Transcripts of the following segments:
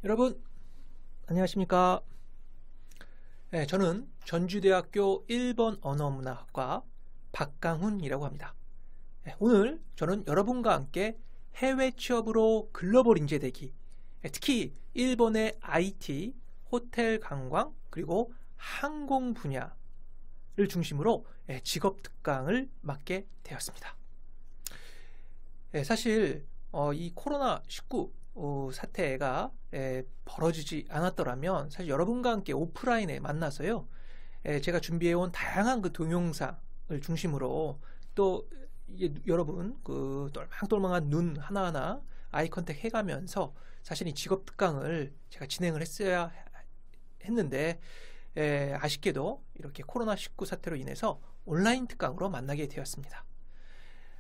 여러분 안녕하십니까. 저는 전주대학교 1번 언어문화학과 박강훈이라고 합니다. 오늘 저는 여러분과 함께 해외 취업으로 글로벌 인재되기, 특히 일본의 IT, 호텔 관광, 그리고 항공 분야를 중심으로 직업 특강을 맡게 되었습니다. 사실 이 코로나19 사태가 벌어지지 않았더라면 사실 여러분과 함께 오프라인에 만나서요, 제가 준비해온 다양한 그 동영상을 중심으로 또 여러분 그 똘망똘망한 눈 하나하나 아이 컨택 해가면서 사실 이 직업 특강을 제가 진행을 했어야 했는데, 아쉽게도 이렇게 코로나19 사태로 인해서 온라인 특강으로 만나게 되었습니다.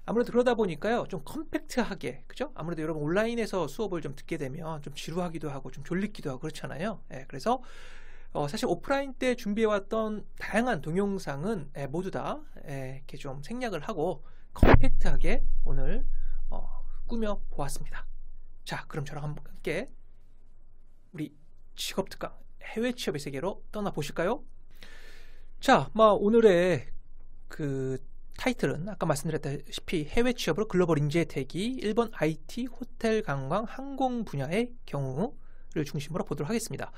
아무래도 그러다 보니까요, 좀 컴팩트하게, 그죠? 아무래도 여러분 온라인에서 수업을 좀 듣게 되면 좀 지루하기도 하고 좀 졸리기도 하고 그렇잖아요. 그래서 사실 오프라인 때 준비해왔던 다양한 동영상은 모두 다 이렇게 좀 생략을 하고 컴팩트하게 오늘 꾸며 보았습니다. 자, 그럼 저랑 함께 우리 직업 특강 해외 취업의 세계로 떠나 보실까요? 자, 오늘의 그 타이틀은 아까 말씀드렸다시피 해외 취업으로 글로벌 인재 대기, 일본 IT, 호텔 관광, 항공 분야의 경우를 중심으로 보도록 하겠습니다.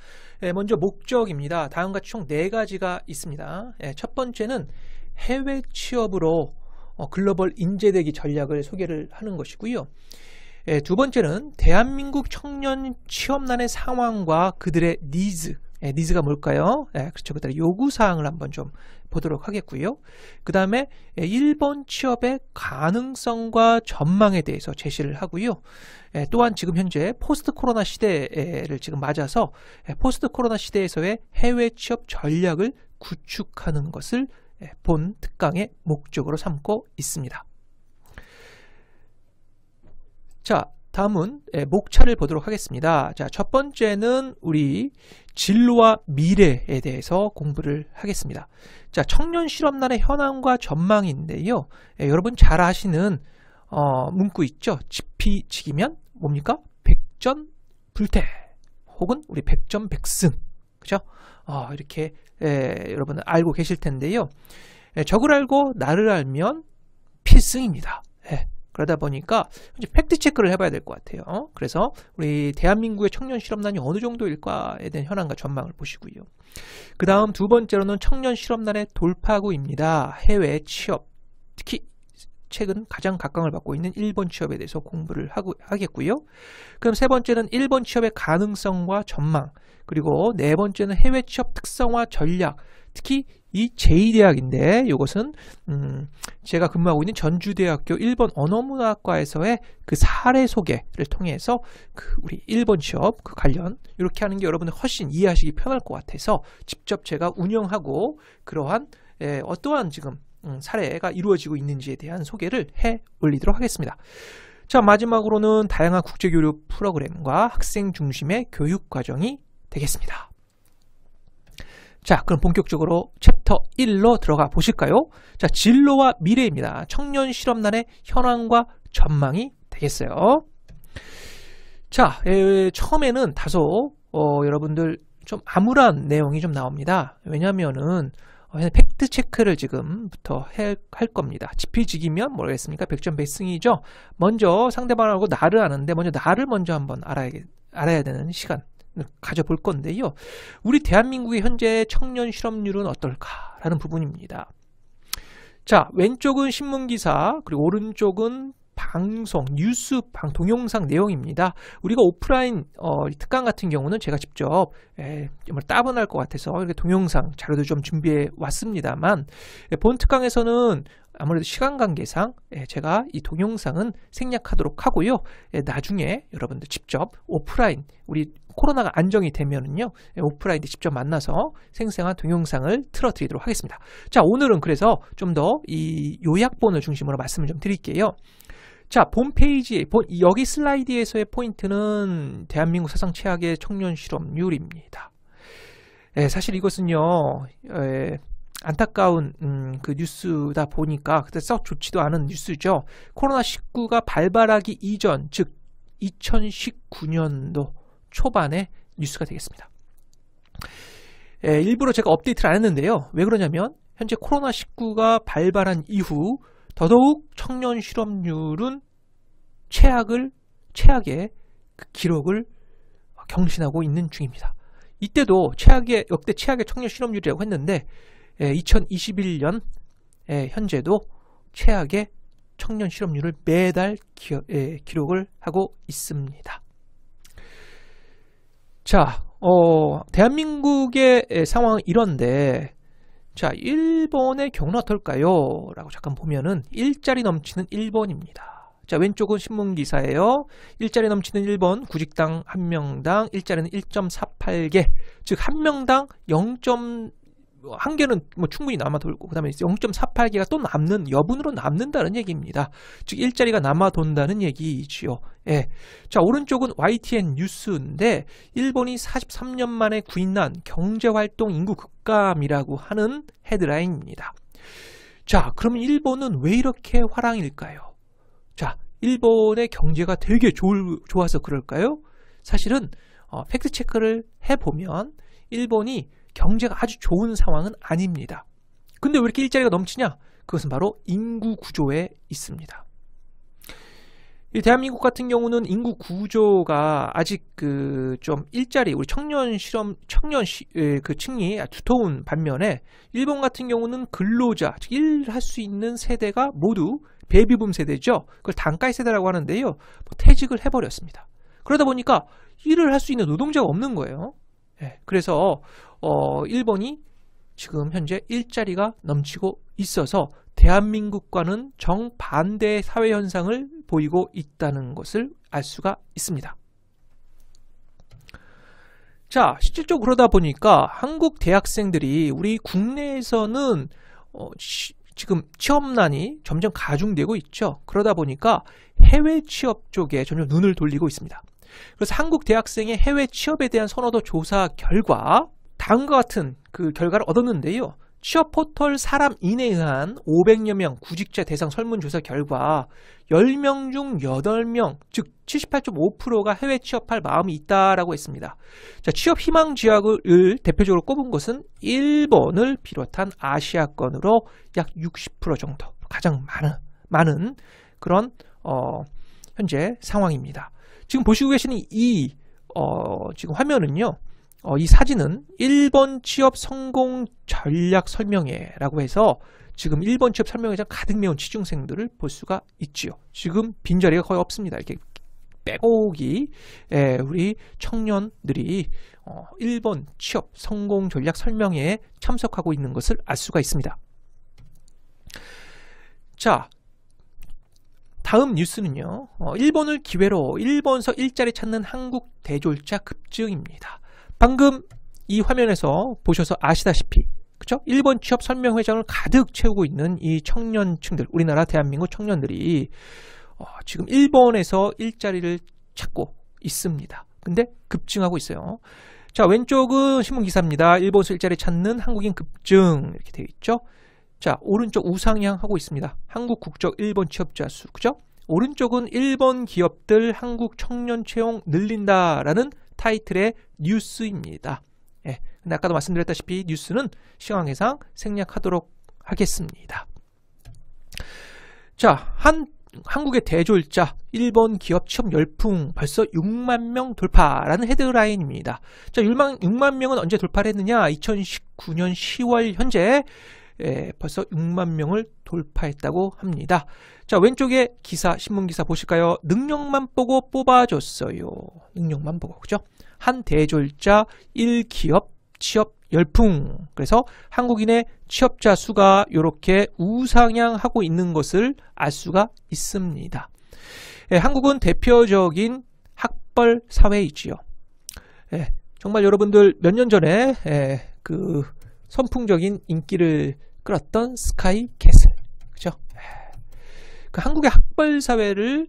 먼저 목적입니다. 다음과 같이 총 4가지가 있습니다. 첫 번째는 해외 취업으로 글로벌 인재 대기 전략을 소개를 하는 것이고요. 두 번째는 대한민국 청년 취업난의 상황과 그들의 니즈가 뭘까요? 그렇죠. 그들의 요구사항을 한번 좀 보도록 하겠고요. 그 다음에 일본 취업의 가능성과 전망에 대해서 제시를 하고요. 또한 지금 현재 포스트 코로나 시대를 지금 맞아서 포스트 코로나 시대에서의 해외 취업 전략을 구축하는 것을 본 특강의 목적으로 삼고 있습니다. 자, 다음은 목차를 보도록 하겠습니다. 자, 첫 번째는 우리 진로와 미래에 대해서 공부를 하겠습니다. 자, 청년 실업난의 현황과 전망인데요. 여러분 잘 아시는 문구 있죠? 지피지기면 뭡니까? 백전불태 혹은 우리 백전백승, 그죠? 이렇게 여러분 알고 계실 텐데요. 적을 알고 나를 알면 필승입니다. 그러다 보니까 이제 팩트 체크를 해봐야 될 것 같아요. 그래서 우리 대한민국의 청년 실업난이 어느 정도일까에 대한 현황과 전망을 보시고요. 그 다음 두 번째로는 청년 실업난의 돌파구입니다. 해외 취업, 특히 최근 가장 각광을 받고 있는 일본 취업에 대해서 공부를 하겠고요. 그럼 세 번째는 일본 취업의 가능성과 전망, 그리고 네 번째는 해외 취업 특성화 전략, 특히 이 제2대학인데 이것은 제가 근무하고 있는 전주대학교 1번 언어문화학과에서의 그 사례 소개를 통해서 그 우리 일본 취업 그 관련 이렇게 하는 게 여러분들 훨씬 이해하시기 편할 것 같아서 직접 제가 운영하고 그러한 어떠한 지금 사례가 이루어지고 있는지에 대한 소개를 해 올리도록 하겠습니다. 자, 마지막으로는 다양한 국제교류 프로그램과 학생 중심의 교육 과정이 되겠습니다. 자, 그럼 본격적으로 챕터 1로 들어가 보실까요? 자, 진로와 미래입니다. 청년 실업난의 현황과 전망이 되겠어요. 자, 처음에는 다소 여러분들 좀 암울한 내용이 좀 나옵니다. 왜냐하면은 팩트 체크를 지금부터 할 겁니다. 지피지기면 뭐겠습니까? 백전백승이죠. 먼저 상대방하고 나를 아는데 먼저 나를 먼저 한번 알아야 되는 시간 가져볼 건데요. 우리 대한민국의 현재 청년 실업률은 어떨까라는 부분입니다. 자, 왼쪽은 신문기사, 그리고 오른쪽은 방송, 뉴스, 동영상 내용입니다. 우리가 오프라인 특강 같은 경우는 제가 직접 정말 따분할 것 같아서 이렇게 동영상 자료도 좀 준비해 왔습니다만, 본 특강에서는 아무래도 시간 관계상 제가 이 동영상은 생략하도록 하고요. 나중에 여러분들 직접 오프라인, 우리 코로나가 안정이 되면은요, 오프라인 때 직접 만나서 생생한 동영상을 틀어드리도록 하겠습니다. 자, 오늘은 그래서 좀 더 이 요약본을 중심으로 말씀을 좀 드릴게요. 자, 본 페이지에, 여기 슬라이드에서의 포인트는 대한민국 사상 최악의 청년 실업률입니다. 사실 이것은요, 안타까운 그 뉴스다 보니까 그때 썩 좋지도 않은 뉴스죠. 코로나19가 발발하기 이전, 즉 2019년도 초반의 뉴스가 되겠습니다. 일부러 제가 업데이트를 안 했는데요. 왜 그러냐면 현재 코로나19가 발발한 이후 더더욱 청년 실업률은 최악의 그 기록을 경신하고 있는 중입니다. 이때도 역대 최악의 청년 실업률이라고 했는데 2021년 현재도 최악의 청년 실업률을 매달 기록을 하고 있습니다. 자, 대한민국의 상황은 이런데, 자, 일본의 경우는 어떨까요? 라고 잠깐 보면은 일자리 넘치는 일본입니다. 자, 왼쪽은 신문기사예요. 일자리 넘치는 일본, 구직당 1명당 일자리는 1.48개, 즉 1명당 1개는 뭐 충분히 남아 돌고, 그 다음에 0.48개가 또 여분으로 남는다는 얘기입니다. 즉 일자리가 남아 돈다는 얘기지요. 예. 자, 오른쪽은 YTN 뉴스인데 일본이 43년 만에 구인난 경제활동 인구 급감이라고 하는 헤드라인입니다. 자, 그러면 일본은 왜 이렇게 화랑일까요? 자, 일본의 경제가 되게 좋아서 그럴까요? 사실은 팩트체크를 해보면 일본이 경제가 아주 좋은 상황은 아닙니다. 근데 왜 이렇게 일자리가 넘치냐? 그것은 바로 인구 구조에 있습니다. 이 대한민국 같은 경우는 인구 구조가 아직 좀 일자리, 우리 그 층이 두터운 반면에 일본 같은 경우는 근로자, 즉 일할 수 있는 세대가 모두 베이비붐 세대죠. 그걸 단가이 세대라고 하는데요. 퇴직을 해버렸습니다. 그러다 보니까 일을 할 수 있는 노동자가 없는 거예요. 예, 그래서 일본이 지금 현재 일자리가 넘치고 있어서 대한민국과는 정반대의 사회 현상을 보이고 있다는 것을 알 수가 있습니다. 자, 실질적으로 그러다 보니까 한국 대학생들이 우리 국내에서는 지금 취업난이 점점 가중되고 있죠. 그러다 보니까 해외 취업 쪽에 점점 눈을 돌리고 있습니다. 그래서 한국 대학생의 해외 취업에 대한 선호도 조사 결과 다음과 같은 그 결과를 얻었는데요. 취업 포털 사람인에 의한 500여 명 구직자 대상 설문조사 결과 10명 중 8명, 즉 78.5%가 해외 취업할 마음이 있다라고 했습니다. 자, 취업 희망 지역을 대표적으로 꼽은 것은 일본을 비롯한 아시아권으로 약 60% 정도, 가장 많은 그런 현재 상황입니다. 지금 보시고 계시는 이 지금 화면은요. 이 사진은 일본 취업 성공 전략 설명회라고 해서 지금 일본 취업 설명회장 가득 메운 취준생들을 볼 수가 있지요. 지금 빈자리가 거의 없습니다. 이렇게 빼곡이 우리 청년들이 일본 취업 성공 전략 설명회에 참석하고 있는 것을 알 수가 있습니다. 자, 다음 뉴스는요. 일본을 기회로 일본서 일자리 찾는 한국 대졸자 급증입니다. 방금 이 화면에서 보셔서 아시다시피, 그쵸? 일본 취업 설명회장을 가득 채우고 있는 이 청년층들, 우리나라 대한민국 청년들이 지금 일본에서 일자리를 찾고 있습니다. 근데 급증하고 있어요. 자, 왼쪽은 신문기사입니다. 일본에서 일자리 찾는 한국인 급증 이렇게 되어 있죠. 자, 오른쪽 우상향 하고 있습니다. 한국 국적 일본 취업자 수, 그죠? 오른쪽은 일본 기업들 한국 청년 채용 늘린다라는 타이틀의 뉴스입니다. 예, 근데 아까도 말씀드렸다시피 뉴스는 시황예상 생략하도록 하겠습니다. 자, 한국의 대졸자 일본 기업 취업 열풍 벌써 6만 명 돌파라는 헤드라인입니다. 자, 6만 명은 언제 돌파를 했느냐? 2019년 10월 현재 벌써 6만 명을 돌파했다고 합니다. 자, 왼쪽에 기사, 신문기사 보실까요? 능력만 보고 뽑아줬어요. 능력만 보고, 그죠? 한 대졸자 1기업 취업 열풍. 그래서 한국인의 취업자 수가 이렇게 우상향하고 있는 것을 알 수가 있습니다. 한국은 대표적인 학벌 사회이지요. 정말 여러분들 몇 년 전에 그 선풍적인 인기를 끌었던 스카이 캐슬, 그죠? 그 한국의 학벌 사회를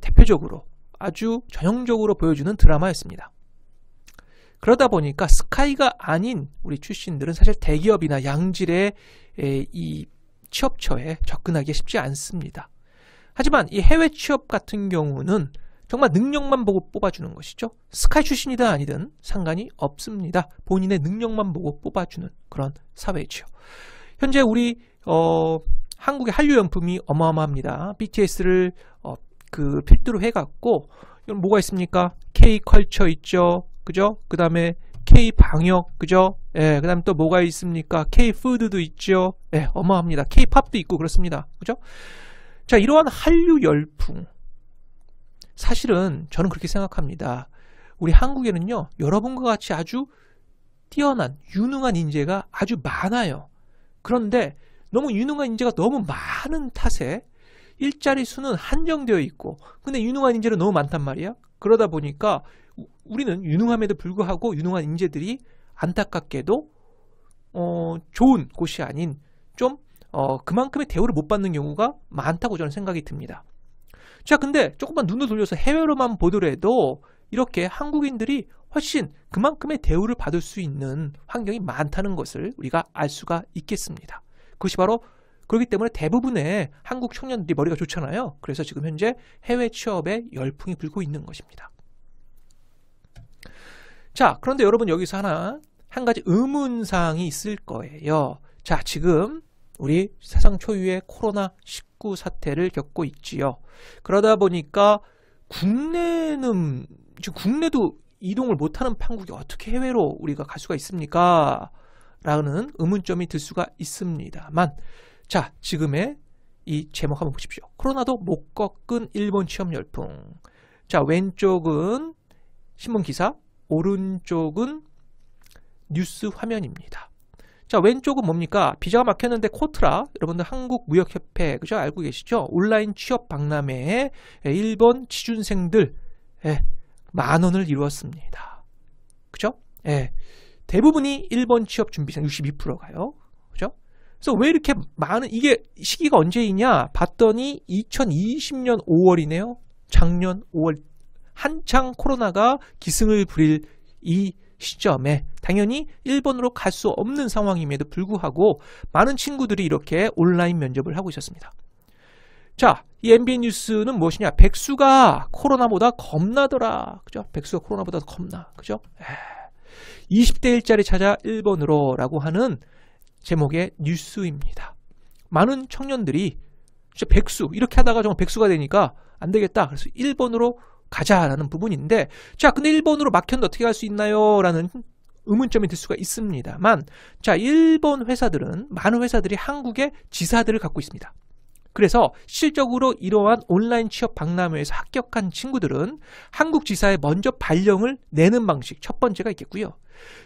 대표적으로 아주 전형적으로 보여주는 드라마였습니다. 그러다 보니까 스카이가 아닌 우리 출신들은 사실 대기업이나 양질의 이 취업처에 접근하기 쉽지 않습니다. 하지만 이 해외 취업 같은 경우는 정말 능력만 보고 뽑아주는 것이죠. 스카이 출신이든 아니든 상관이 없습니다. 본인의 능력만 보고 뽑아주는 그런 사회지요. 현재 우리 한국의 한류 용품이 어마어마합니다. BTS를 그 필두로 해갖고 이건 뭐가 있습니까? K-컬처 있죠, 그죠? 그 다음에 K-방역, 그죠? 예, 그 다음에 또 뭐가 있습니까? K-푸드도 있죠. 예, 어마어마합니다. K-팝도 있고 그렇습니다, 그죠? 자, 이러한 한류 열풍, 사실은 저는 그렇게 생각합니다. 우리 한국에는요, 여러분과 같이 아주 뛰어난 유능한 인재가 아주 많아요. 그런데 너무 유능한 인재가 너무 많은 탓에 일자리 수는 한정되어 있고, 근데 유능한 인재는 너무 많단 말이야. 그러다 보니까 우리는 유능함에도 불구하고 유능한 인재들이 안타깝게도 좋은 곳이 아닌 좀 그만큼의 대우를 못 받는 경우가 많다고 저는 생각이 듭니다. 자, 근데 조금만 눈을 돌려서 해외로만 보더라도 이렇게 한국인들이 훨씬 그만큼의 대우를 받을 수 있는 환경이 많다는 것을 우리가 알 수가 있겠습니다. 그것이 바로 그렇기 때문에 대부분의 한국 청년들이 머리가 좋잖아요. 그래서 지금 현재 해외 취업에 열풍이 불고 있는 것입니다. 자, 그런데 여러분 여기서 한 가지 의문사항이 있을 거예요. 자, 지금 우리 세상 초유의 코로나19 사태를 겪고 있지요. 그러다 보니까 지금 국내도 이동을 못하는 판국이 어떻게 해외로 우리가 갈 수가 있습니까? 라는 의문점이 들 수가 있습니다만, 자, 지금의 이 제목 한번 보십시오. 코로나도 못 꺾은 일본 취업 열풍. 자, 왼쪽은 신문 기사, 오른쪽은 뉴스 화면입니다. 자, 왼쪽은 뭡니까? 비자가 막혔는데 코트라, 여러분들 한국무역협회, 그죠? 알고 계시죠? 온라인 취업 박람회에 일본 취준생들 10,000원을 이루었습니다. 그죠? 예. 대부분이 일본 취업 준비생 62%가요. 그죠? 그래서 왜 이렇게 많은, 이게 시기가 언제이냐? 봤더니 2020년 5월이네요. 작년 5월. 한창 코로나가 기승을 부릴 이 시점에 당연히 일본으로 갈 수 없는 상황임에도 불구하고 많은 친구들이 이렇게 온라인 면접을 하고 있었습니다. 자, 이 MBN 뉴스는 무엇이냐? 백수가 코로나보다 겁나더라. 그죠? 백수가 코로나보다 겁나. 그죠? 20대 일자리 찾아 일본으로 라고 하는 제목의 뉴스입니다. 많은 청년들이 진짜 백수, 이렇게 하다가 정말 백수가 되니까 안 되겠다. 그래서 일본으로 가자라는 부분인데, 자, 근데 일본으로 막혔는데 어떻게 갈 수 있나요? 라는 의문점이 들 수가 있습니다만, 자, 일본 회사들은, 많은 회사들이 한국의 지사들을 갖고 있습니다. 그래서 실적으로 이러한 온라인 취업 박람회에서 합격한 친구들은 한국 지사에 먼저 발령을 내는 방식, 첫 번째가 있겠고요.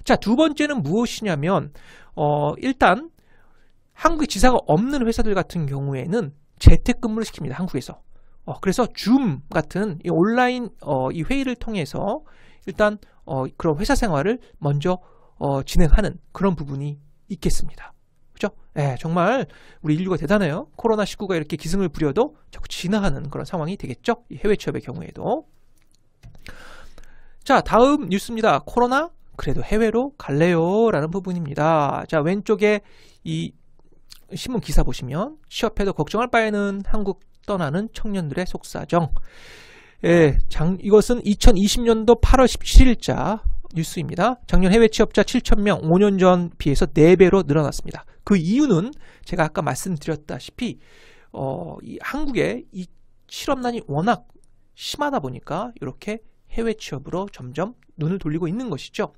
자, 두 번째는 무엇이냐면, 일단 한국에 지사가 없는 회사들 같은 경우에는 재택근무를 시킵니다. 한국에서. 그래서 줌 같은 이 온라인 이 회의를 통해서 일단 그런 회사 생활을 먼저 진행하는 그런 부분이 있겠습니다. 그죠? 예, 정말 우리 인류가 대단해요. 코로나19가 이렇게 기승을 부려도 자꾸 진화하는 그런 상황이 되겠죠? 이 해외 취업의 경우에도. 자, 다음 뉴스입니다. 코로나? 그래도 해외로 갈래요? 라는 부분입니다. 자, 왼쪽에 이 신문 기사 보시면 취업해도 걱정할 바에는 한국 떠나는 청년들의 속사정. 예, 이것은 2020년도 8월 17일자 뉴스입니다. 작년 해외 취업자 7,000명, 5년 전 비해서 4배로 늘어났습니다. 그 이유는 제가 아까 말씀드렸다시피 이 한국의 이 실업난이 워낙 심하다 보니까 이렇게 해외 취업으로 점점 눈을 돌리고 있는 것이죠.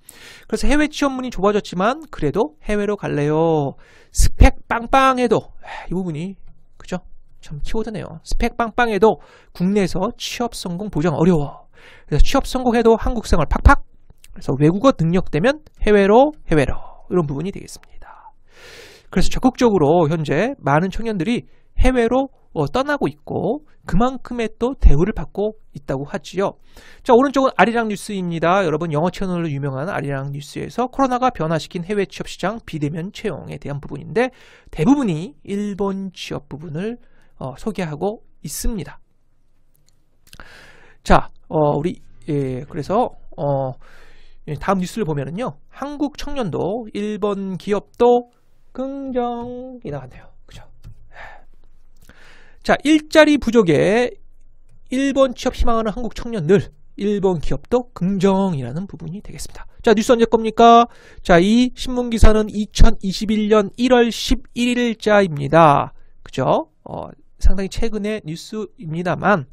그래서 해외 취업문이 좁아졌지만 그래도 해외로 갈래요. 스펙 빵빵해도 이 부분이 그죠? 참 키워드네요. 스펙 빵빵해도 국내에서 취업 성공 보장 어려워. 그래서 취업 성공해도 한국 생활 팍팍. 그래서 외국어 능력되면 해외로 이런 부분이 되겠습니다. 그래서 적극적으로 현재 많은 청년들이 해외로 떠나고 있고 그만큼의 또 대우를 받고 있다고 하지요. 자, 오른쪽은 아리랑 뉴스입니다. 여러분 영어 채널로 유명한 아리랑 뉴스에서 코로나가 변화시킨 해외 취업 시장 비대면 채용에 대한 부분인데 대부분이 일본 취업 부분을 소개하고 있습니다. 자, 그래서 다음 뉴스를 보면은요, 한국 청년도 일본 기업도 긍정이 나왔네요. 그죠? 자, 일자리 부족에 일본 취업 희망하는 한국 청년들, 일본 기업도 긍정이라는 부분이 되겠습니다. 자, 뉴스 언제 겁니까? 자, 이 신문 기사는 2021년 1월 11일자입니다. 그죠? 상당히 최근의 뉴스입니다만,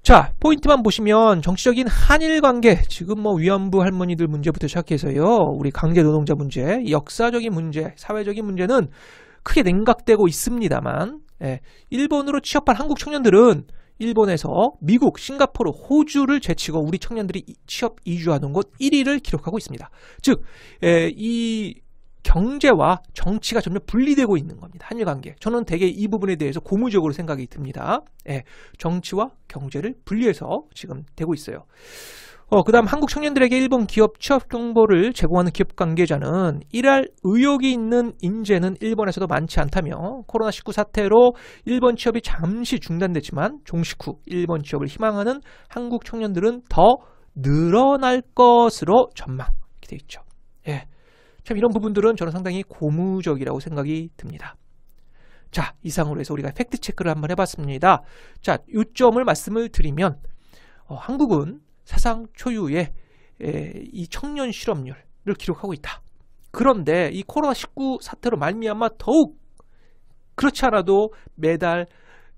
자, 포인트만 보시면 정치적인 한일 관계, 지금 뭐 위안부 할머니들 문제부터 시작해서요, 우리 강제 노동자 문제, 역사적인 문제, 사회적인 문제는 크게 냉각되고 있습니다만, 일본으로 취업한 한국 청년들은 일본에서 미국, 싱가포르, 호주를 제치고 우리 청년들이 취업 이주하는 곳 1위를 기록하고 있습니다. 즉, 이 경제와 정치가 점점 분리되고 있는 겁니다. 한일 관계. 저는 되게 이 부분에 대해서 고무적으로 생각이 듭니다. 정치와 경제를 분리해서 지금 되고 있어요. 그 다음 한국 청년들에게 일본 기업 취업 정보를 제공하는 기업 관계자는 일할 의욕이 있는 인재는 일본에서도 많지 않다며 코로나19 사태로 일본 취업이 잠시 중단됐지만 종식 후 일본 취업을 희망하는 한국 청년들은 더 늘어날 것으로 전망. 이렇게 되어 있죠. 참 이런 부분들은 저는 상당히 고무적이라고 생각이 듭니다. 자, 이상으로 해서 우리가 팩트 체크를 한번 해봤습니다. 자, 요점을 말씀을 드리면 한국은 사상 초유의 이 청년 실업률을 기록하고 있다. 그런데 이 코로나19 사태로 말미암아 더욱 그렇지 않아도 매달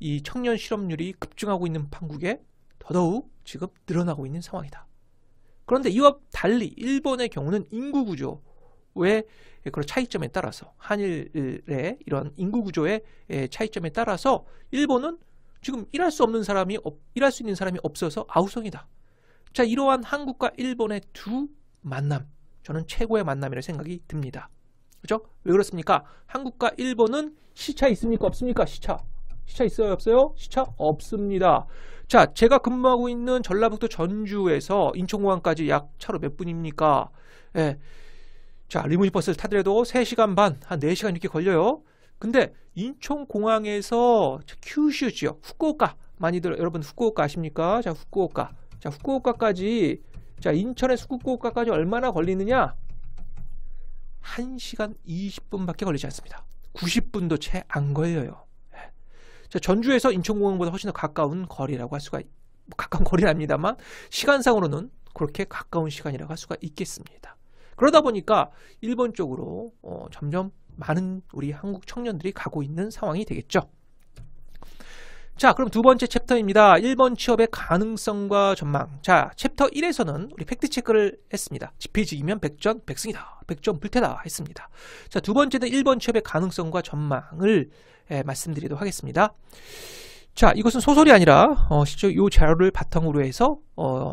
이 청년 실업률이 급증하고 있는 한국에 더더욱 지금 늘어나고 있는 상황이다. 그런데 이와 달리 일본의 경우는 인구 구조의 그런 차이점에 따라서 한일의 이런 인구 구조의 차이점에 따라서 일본은 지금 일할 수 있는 사람이 없어서 아우성이다. 자, 이러한 한국과 일본의 두 만남, 저는 최고의 만남이라는 생각이 듭니다. 그죠? 왜 그렇습니까? 한국과 일본은 시차 있습니까? 없습니까? 시차 있어요? 없어요? 시차 없습니다. 자, 제가 근무하고 있는 전라북도 전주에서 인천공항까지 약 차로 몇 분입니까? 자, 리무진 버스를 타더라도 3시간 반, 한 4시간 이렇게 걸려요. 근데 인천공항에서 큐슈 지역, 후쿠오카, 많이들 여러분 후쿠오카 아십니까? 자, 후쿠오카까지, 자, 인천에서 후쿠오카까지 얼마나 걸리느냐? 1시간 20분밖에 걸리지 않습니다. 90분도 채 안 걸려요. 자, 전주에서 인천공항보다 훨씬 더 가까운 거리라고 할 수가, 가까운 거리는 아닙니다만 시간상으로는 그렇게 가까운 시간이라고 할 수가 있겠습니다. 그러다 보니까 일본 쪽으로 점점 많은 우리 한국 청년들이 가고 있는 상황이 되겠죠. 자, 그럼 두 번째 챕터입니다. 일본 취업의 가능성과 전망. 자, 챕터 1에서는 우리 팩트체크를 했습니다. 지필지기면 백전 백승이다. 백전 불태다 했습니다. 자, 두 번째는 일본 취업의 가능성과 전망을 말씀드리도록 하겠습니다. 자, 이것은 소설이 아니라 실제 이 자료를 바탕으로 해서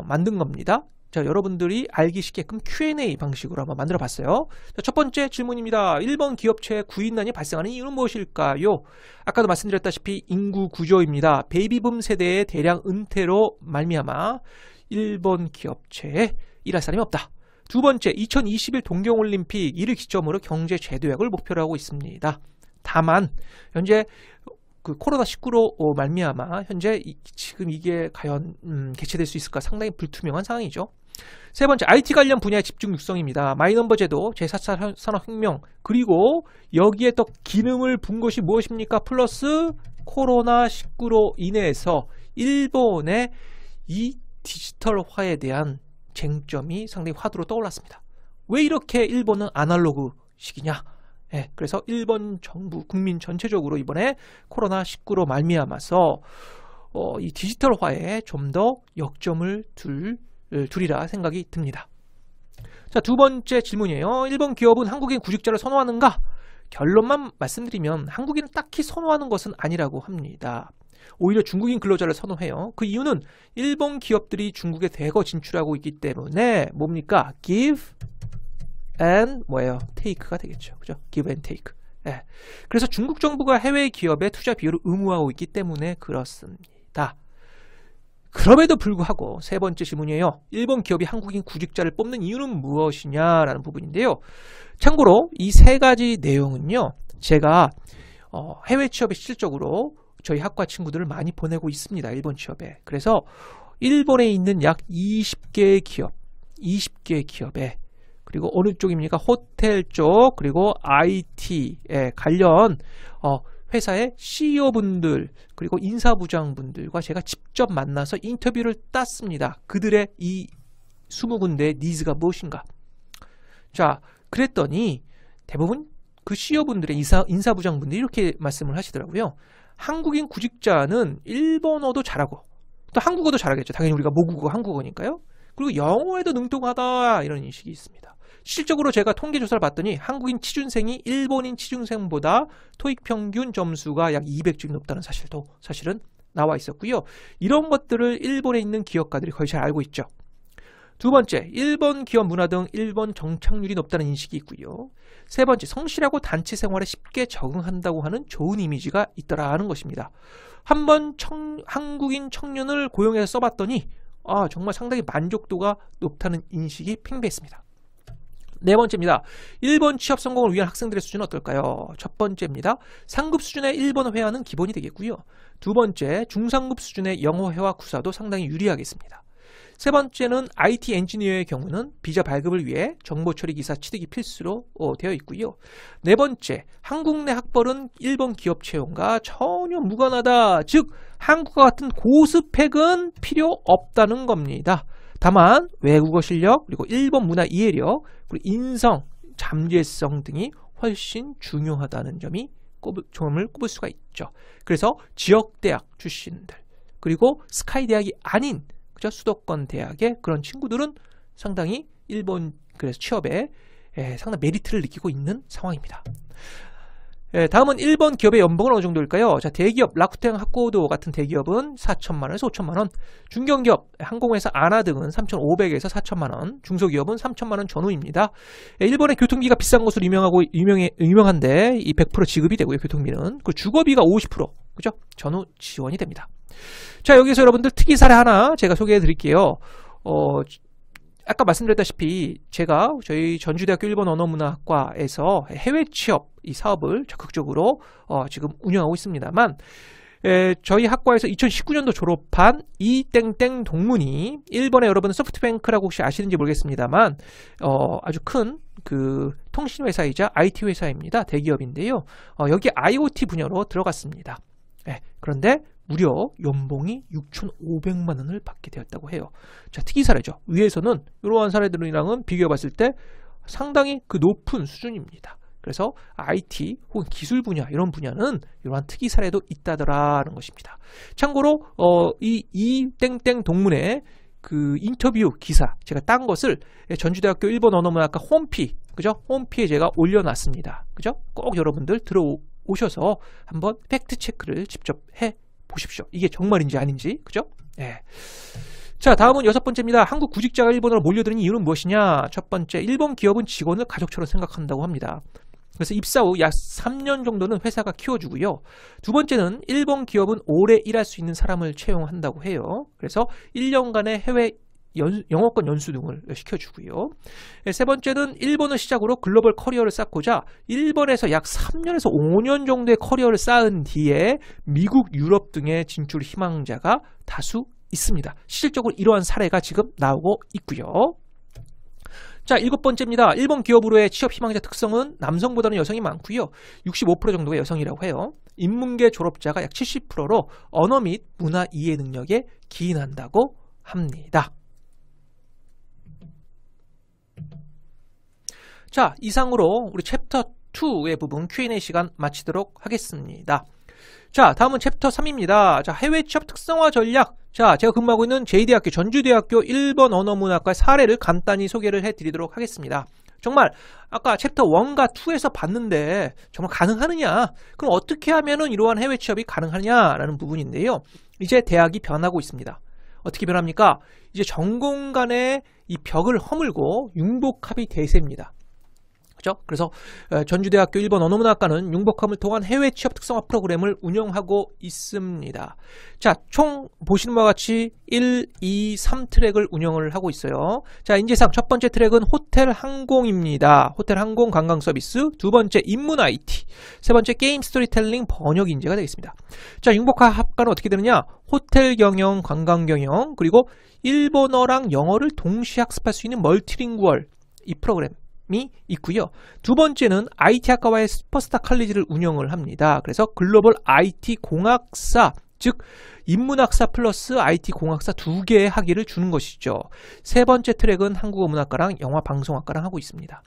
만든 겁니다. 자, 여러분들이 알기 쉽게끔 Q&A 방식으로 한번 만들어 봤어요. 자, 첫 번째 질문입니다. 일본 기업체의 구인난이 발생하는 이유는 무엇일까요? 아까도 말씀드렸다시피 인구 구조입니다. 베이비붐 세대의 대량 은퇴로 말미암아 일본 기업체에 일할 사람이 없다. 두 번째, 2021 동경올림픽 이를 기점으로 경제 재도약을 목표로 하고 있습니다. 다만 현재 그 코로나19로 말미암아 현재 지금 이게 과연 개최될 수 있을까 상당히 불투명한 상황이죠. 세 번째, IT 관련 분야의 집중 육성입니다. 마이넘버 제도, 제4차 산업혁명, 그리고 여기에 또 기능을 분 것이 무엇입니까? 플러스 코로나19로 인해서 일본의 이 디지털화에 대한 쟁점이 상당히 화두로 떠올랐습니다. 왜 이렇게 일본은 아날로그식이냐? 그래서 일본 정부, 국민 전체적으로 이번에 코로나19로 말미암아서 이 디지털화에 좀 더 역점을 두리라 생각이 듭니다. 자, 두 번째 질문이에요. 일본 기업은 한국인 구직자를 선호하는가? 결론만 말씀드리면 한국인을 딱히 선호하는 것은 아니라고 합니다. 오히려 중국인 근로자를 선호해요. 그 이유는 일본 기업들이 중국에 대거 진출하고 있기 때문에 뭡니까? give and 뭐예요? take가 되겠죠. 그죠? give and take. 그래서 중국 정부가 해외 기업의 투자 비율을 의무화하고 있기 때문에 그렇습니다. 그럼에도 불구하고 세 번째 질문이에요. 일본 기업이 한국인 구직자를 뽑는 이유는 무엇이냐라는 부분인데요. 참고로 이 세 가지 내용은요, 제가 해외 취업에 실질적으로 저희 학과 친구들을 많이 보내고 있습니다. 일본 취업에. 그래서 일본에 있는 약 20개의 기업에 그리고 어느 쪽입니까? 호텔 쪽, 그리고 IT에 관련 회사의 CEO분들 그리고 인사부장분들과 제가 직접 만나서 인터뷰를 땄습니다. 그들의 이 20군데의 니즈가 무엇인가. 자, 그랬더니 대부분 그 CEO분들의 인사부장분들이 이렇게 말씀을 하시더라고요. 한국인 구직자는 일본어도 잘하고 또 한국어도 잘하겠죠. 당연히 우리가 모국어 한국어니까요. 그리고 영어에도 능통하다 이런 인식이 있습니다. 실적으로 제가 통계조사를 봤더니 한국인 취준생이 일본인 취준생보다 토익 평균 점수가 약 200점이 높다는 사실도 사실은 나와 있었고요. 이런 것들을 일본에 있는 기업가들이 거의 잘 알고 있죠. 두 번째, 일본 기업 문화 등 일본 정착률이 높다는 인식이 있고요. 세 번째, 성실하고 단체 생활에 쉽게 적응한다고 하는 좋은 이미지가 있더라는 것입니다. 한번 한국인 청년을 고용해서 써봤더니 정말 상당히 만족도가 높다는 인식이 팽배했습니다. 네 번째입니다. 일본 취업 성공을 위한 학생들의 수준은 어떨까요? 첫 번째입니다. 상급 수준의 일본어 회화는 기본이 되겠고요. 두 번째, 중상급 수준의 영어 회화 구사도 상당히 유리하겠습니다. 세 번째는 IT 엔지니어의 경우는 비자 발급을 위해 정보처리 기사 취득이 필수로 되어 있고요. 네 번째, 한국 내 학벌은 일본 기업 채용과 전혀 무관하다. 즉, 한국과 같은 고스펙은 필요 없다는 겁니다. 다만 외국어 실력, 그리고 일본 문화 이해력, 그리고 인성, 잠재성 등이 훨씬 중요하다는 점을 꼽을 수가 있죠. 그래서 지역대학 출신들, 그리고 스카이 대학이 아닌 수도권 대학의 그런 친구들은 상당히 일본 그래서 취업에 상당히 메리트를 느끼고 있는 상황입니다. 다음은 일본 기업의 연봉은 어느 정도일까요? 자, 대기업 라쿠텐 하코도 같은 대기업은 4천만원에서 5천만원, 중견기업 항공회사 아나 등은 3,500에서 4천만원, 중소기업은 3천만원 전후입니다. 일본의 교통비가 비싼 것으로 유명한데 이 100% 지급이 되고요. 교통비는 그 주거비가 50% 그죠? 전후 지원이 됩니다. 자, 여기서 여러분들 특이 사례 하나 제가 소개해 드릴게요. 아까 말씀드렸다시피 제가 저희 전주대학교 일본언어문화학과에서 해외 취업 이 사업을 적극적으로 지금 운영하고 있습니다만 저희 학과에서 2019년도 졸업한 이땡땡 동문이 일본의 여러분 소프트뱅크라고 혹시 아시는지 모르겠습니다만 아주 큰 그 통신회사이자 IT 회사입니다. 대기업인데요. 여기 IoT 분야로 들어갔습니다. 그런데 무려 연봉이 6,500만 원을 받게 되었다고 해요. 자, 특이 사례죠. 위에서는 이러한 사례들이랑은 비교해 봤을 때 상당히 그 높은 수준입니다. 그래서 IT 혹은 기술 분야 이런 분야는 이러한 특이 사례도 있다더라는 것입니다. 참고로 이 땡땡 동문의 그 인터뷰 기사 제가 딴 것을 전주대학교 일본언어문학과 홈피에 제가 올려놨습니다. 그죠? 꼭 여러분들 들어오셔서 한번 팩트 체크를 직접 해 보십시오. 이게 정말인지 아닌지, 그죠? 자, 다음은 6번째입니다. 한국 구직자가 일본으로 몰려드는 이유는 무엇이냐? 첫 번째, 일본 기업은 직원을 가족처럼 생각한다고 합니다. 그래서 입사 후 약 3년 정도는 회사가 키워주고요. 두 번째는 일본 기업은 오래 일할 수 있는 사람을 채용한다고 해요. 그래서 1년간의 해외 영어권 연수 등을 시켜주고요. 세 번째는 일본을 시작으로 글로벌 커리어를 쌓고자 일본에서 약 3년에서 5년 정도의 커리어를 쌓은 뒤에 미국, 유럽 등의 진출 희망자가 다수 있습니다. 실질적으로 이러한 사례가 지금 나오고 있고요. 자, 7번째입니다. 일본 기업으로의 취업 희망자 특성은 남성보다는 여성이 많고요. 65% 정도가 여성이라고 해요. 인문계 졸업자가 약 70%로 언어 및 문화 이해 능력에 기인한다고 합니다. 자, 이상으로 우리 챕터 2의 부분 Q&A 시간 마치도록 하겠습니다. 자, 다음은 챕터 3입니다. 자, 해외 취업 특성화 전략. 자, 제가 근무하고 있는 제2대학교 전주대학교 일본 언어문학과의 사례를 간단히 소개를 해드리도록 하겠습니다. 정말 아까 챕터 1과 2에서 봤는데 정말 가능하느냐? 그럼 어떻게 하면은 이러한 해외 취업이 가능하냐라는 부분인데요. 이제 대학이 변하고 있습니다. 어떻게 변합니까? 이제 전공 간의 이 벽을 허물고 융복합이 대세입니다. 그래서 전주대학교 일본 언어문학과는 융복합을 통한 해외 취업 특성화 프로그램을 운영하고 있습니다. 자, 총 보시는 바와 같이 1, 2, 3트랙을 운영을 하고 있어요. 자, 인재상 첫 번째 트랙은 호텔 항공입니다. 호텔 항공 관광 서비스. 두 번째 인문 IT. 세 번째 게임 스토리텔링 번역 인재가 되겠습니다. 자, 융복합과는 어떻게 되느냐? 호텔 경영, 관광 경영, 그리고 일본어랑 영어를 동시에 학습할 수 있는 멀티링구얼 이 프로그램 있고요. 두 번째는 IT 학과와의 슈퍼스타 칼리지를 운영을 합니다. 그래서 글로벌 IT 공학사, 즉 인문학사 플러스 IT 공학사 두 개의 학위를 주는 것이죠. 세 번째 트랙은 한국어 문학과랑 영화 방송학과랑 하고 있습니다.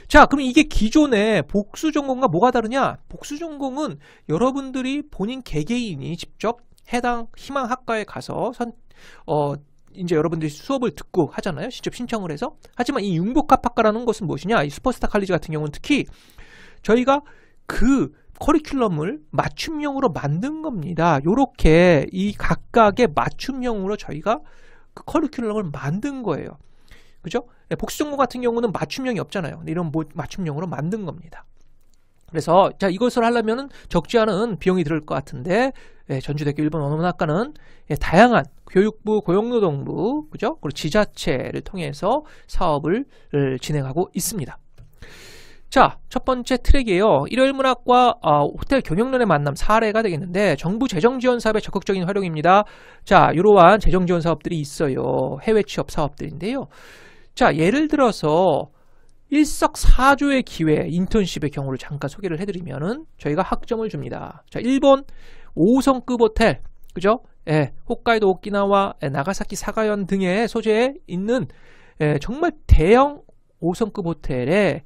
자, 그럼 이게 기존의 복수 전공과 뭐가 다르냐? 복수 전공은 여러분들이 본인 개개인이 직접 해당 희망 학과에 가서 이제 여러분들이 수업을 듣고 하잖아요. 직접 신청을 해서. 하지만 이 융복합학과라는 것은 무엇이냐? 이 슈퍼스타 칼리지 같은 경우는 특히 저희가 그 커리큘럼을 맞춤형으로 만든 겁니다. 요렇게 이 각각의 맞춤형으로 저희가 그 커리큘럼을 만든 거예요. 그죠? 복수 전공 같은 경우는 맞춤형이 없잖아요. 근데 이런 맞춤형으로 만든 겁니다. 그래서 자, 이것을 하려면은 적지 않은 비용이 들을 것 같은데 전주대학교 일본 언어문학과는 다양한 교육부, 고용노동부, 그죠? 그리고 지자체를 통해서 사업을 진행하고 있습니다. 자, 첫 번째 트랙이에요. 일요일문학과 호텔 경영론의 만남 사례가 되겠는데 정부 재정지원 사업의 적극적인 활용입니다. 자, 이러한 재정지원 사업들이 있어요. 해외 취업 사업들인데요. 자, 예를 들어서 일석사조의 기회, 인턴십의 경우를 잠깐 소개를 해드리면은 저희가 학점을 줍니다. 자, 일본 5성급 호텔, 그죠? 홋카이도, 오키나와, 나가사키, 사가현 등의 소재에 있는 정말 대형 5성급 호텔에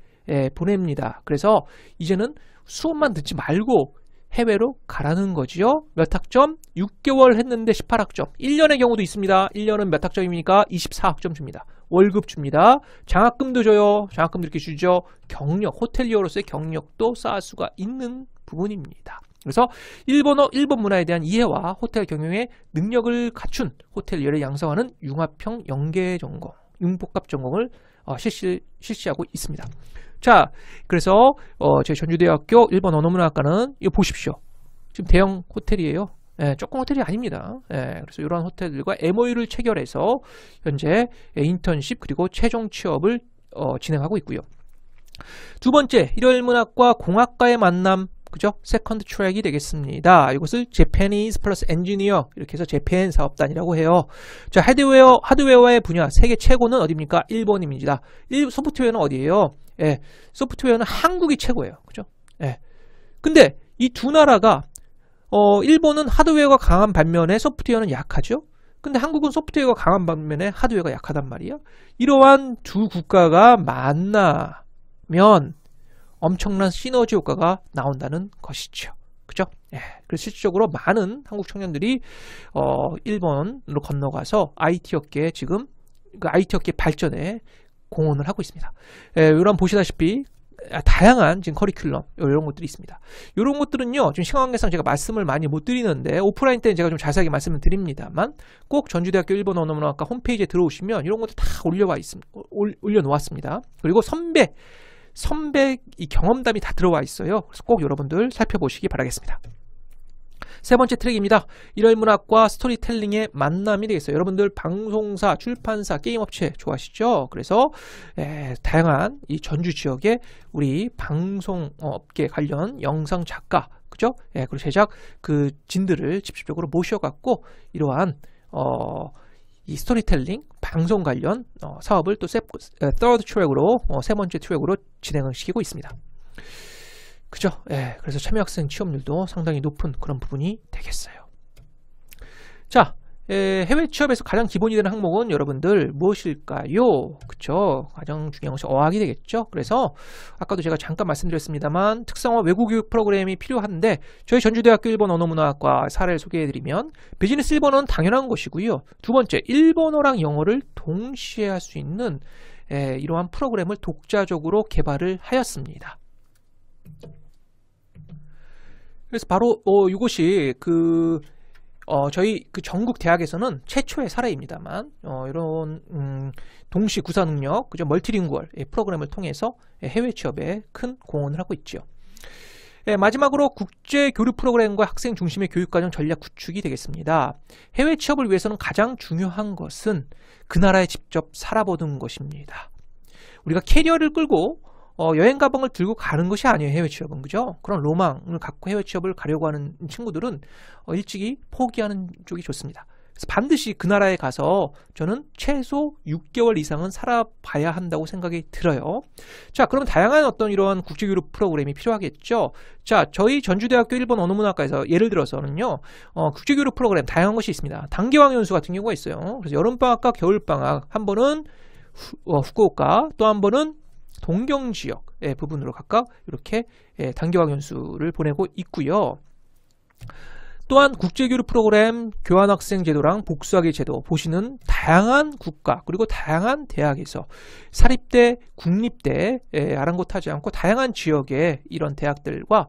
보냅니다. 그래서 이제는 수업만 듣지 말고 해외로 가라는 거죠. 몇 학점? 6개월 했는데 18학점. 1년의 경우도 있습니다. 1년은 몇 학점입니까? 24학점 줍니다. 월급 줍니다. 장학금도 줘요. 장학금도 이렇게 주죠. 경력, 호텔리어로서의 경력도 쌓을 수가 있는 부분입니다. 그래서 일본어, 일본 문화에 대한 이해와 호텔 경영의 능력을 갖춘 호텔리어를 양성하는 융합형 연계 전공, 융복합 전공을 실시하고 있습니다. 자, 그래서 저희 전주대학교 일본 언어문학과는 이거 보십시오. 지금 대형 호텔이에요. 조금 호텔이 아닙니다. 그래서 이러한 호텔들과 MOU를 체결해서 현재 인턴십 그리고 최종 취업을 진행하고 있고요. 두 번째, 일요일문학과 공학과의 만남, 그죠? 세컨드 트랙이 되겠습니다. 이것을 Japanese 플러스 엔지니어 이렇게 해서 재팬 사업단이라고 해요. 자, 하드웨어의 분야 세계 최고는 어디입니까? 일본입니다. 소프트웨어는 어디예요? 소프트웨어는 한국이 최고예요. 그죠? 근데 이 두 나라가 일본은 하드웨어가 강한 반면에 소프트웨어는 약하죠. 근데 한국은 소프트웨어가 강한 반면에 하드웨어가 약하단 말이에요. 이러한 두 국가가 만나면 엄청난 시너지 효과가 나온다는 것이죠. 그죠? 그래서 실질적으로 많은 한국 청년들이 일본으로 건너가서 IT 업계에 지금 그 IT 업계 발전에 공헌을 하고 있습니다. 이런 보시다시피 다양한 지금 커리큘럼 이런 것들이 있습니다. 이런 것들은요, 지금 시간 관계상 제가 말씀을 많이 못 드리는데 오프라인 때는 제가 좀 자세하게 말씀을 드립니다만 꼭 전주대학교 일본 언어문학과 홈페이지에 들어오시면 이런 것들 다 올려놓았습니다. 그리고 선배 이 경험담이 다 들어와 있어요. 그래서 꼭 여러분들 살펴보시기 바라겠습니다. 세 번째 트랙입니다. 일요일문학과 스토리텔링의 만남이 되겠어요. 여러분들 방송사, 출판사, 게임업체 좋아하시죠? 그래서 다양한 이 전주 지역의 우리 방송업계 관련 영상 작가, 그죠? 그리고 제작 그 진들을 직접적으로 모셔갖고 이러한 이 스토리텔링, 방송 관련 사업을 또 third 트랙으로 세 번째 트랙으로 진행을 시키고 있습니다. 그죠? 그래서 참여학생 취업률도 상당히 높은 그런 부분이 되겠어요. 자, 해외 취업에서 가장 기본이 되는 항목은 여러분들 무엇일까요? 그쵸? 가장 중요한 것이 어학이 되겠죠? 그래서 아까도 제가 잠깐 말씀드렸습니다만 특성화 외국 교육 프로그램이 필요한데 저희 전주대학교 일본 언어문화학과 사례를 소개해드리면 비즈니스 일본어는 당연한 것이고요. 두 번째, 일본어랑 영어를 동시에 할 수 있는 이러한 프로그램을 독자적으로 개발을 하였습니다. 그래서 바로 이것이 저희 그 전국 대학에서는 최초의 사례입니다만 이런 동시 구사 능력, 그죠? 멀티링구얼 프로그램을 통해서 해외 취업에 큰 공헌을 하고 있죠. 마지막으로 국제 교류 프로그램과 학생 중심의 교육과정 전략 구축이 되겠습니다. 해외 취업을 위해서는 가장 중요한 것은 그 나라에 직접 살아보는 것입니다. 우리가 캐리어를 끌고 여행 가방을 들고 가는 것이 아니에요. 해외 취업은. 그죠? 그런 로망을 갖고 해외 취업을 가려고 하는 친구들은 일찍이 포기하는 쪽이 좋습니다. 그래서 반드시 그 나라에 가서 저는 최소 6개월 이상은 살아봐야 한다고 생각이 들어요. 자, 그럼 다양한 어떤 이러한 국제교류 프로그램이 필요하겠죠. 자, 저희 전주대학교 일본 언어문학과에서 예를 들어서는요, 국제교류 프로그램 다양한 것이 있습니다. 단기왕 연수 같은 경우가 있어요. 그래서 여름방학과 겨울방학, 한 번은 후쿠오카, 또 한 번은 동경 지역의 부분으로 각각 이렇게 단기왕 연수를 보내고 있고요. 또한 국제교류 프로그램 교환학생 제도랑 복수학위 제도 보시는 다양한 국가 그리고 다양한 대학에서 사립대, 국립대 아랑곳하지 않고 다양한 지역의 이런 대학들과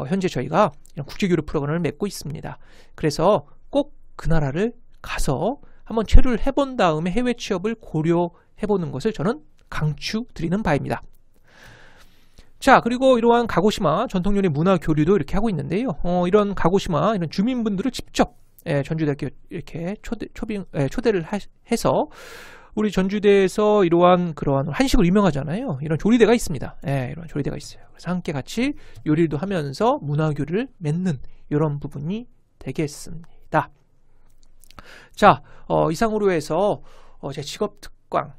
현재 저희가 이런 국제교류 프로그램을 맺고 있습니다. 그래서 꼭 그 나라를 가서 한번 체류를 해본 다음에 해외 취업을 고려해보는 것을 저는 강추드리는 바입니다. 자, 그리고 이러한 가고시마 전통요리 문화 교류도 이렇게 하고 있는데요. 이런 가고시마 이런 주민분들을 직접 전주대학교 이렇게 초대를 해서 우리 전주대에서 이러한 그러한 한식으로 유명하잖아요. 이런 조리대가 있습니다. 이런 조리대가 있어요. 그래서 함께 같이 요리도 하면서 문화 교류를 맺는 이런 부분이 되겠습니다. 자, 이상으로 해서 제 직업 특강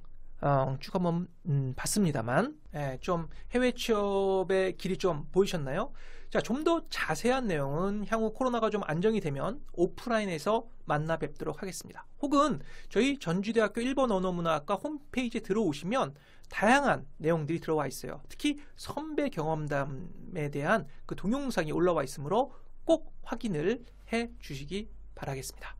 쭉 한번 봤습니다만 좀 해외 취업의 길이 좀 보이셨나요? 자, 좀 더 자세한 내용은 향후 코로나가 좀 안정이 되면 오프라인에서 만나 뵙도록 하겠습니다. 혹은 저희 전주대학교 일본 언어문화학과 홈페이지에 들어오시면 다양한 내용들이 들어와 있어요. 특히 선배 경험담에 대한 그 동영상이 올라와 있으므로 꼭 확인을 해 주시기 바라겠습니다.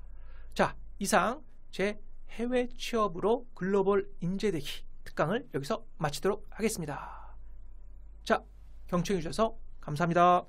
자, 이상 제 해외 취업으로 글로벌 인재되기 특강을 여기서 마치도록 하겠습니다. 자, 경청해 주셔서 감사합니다.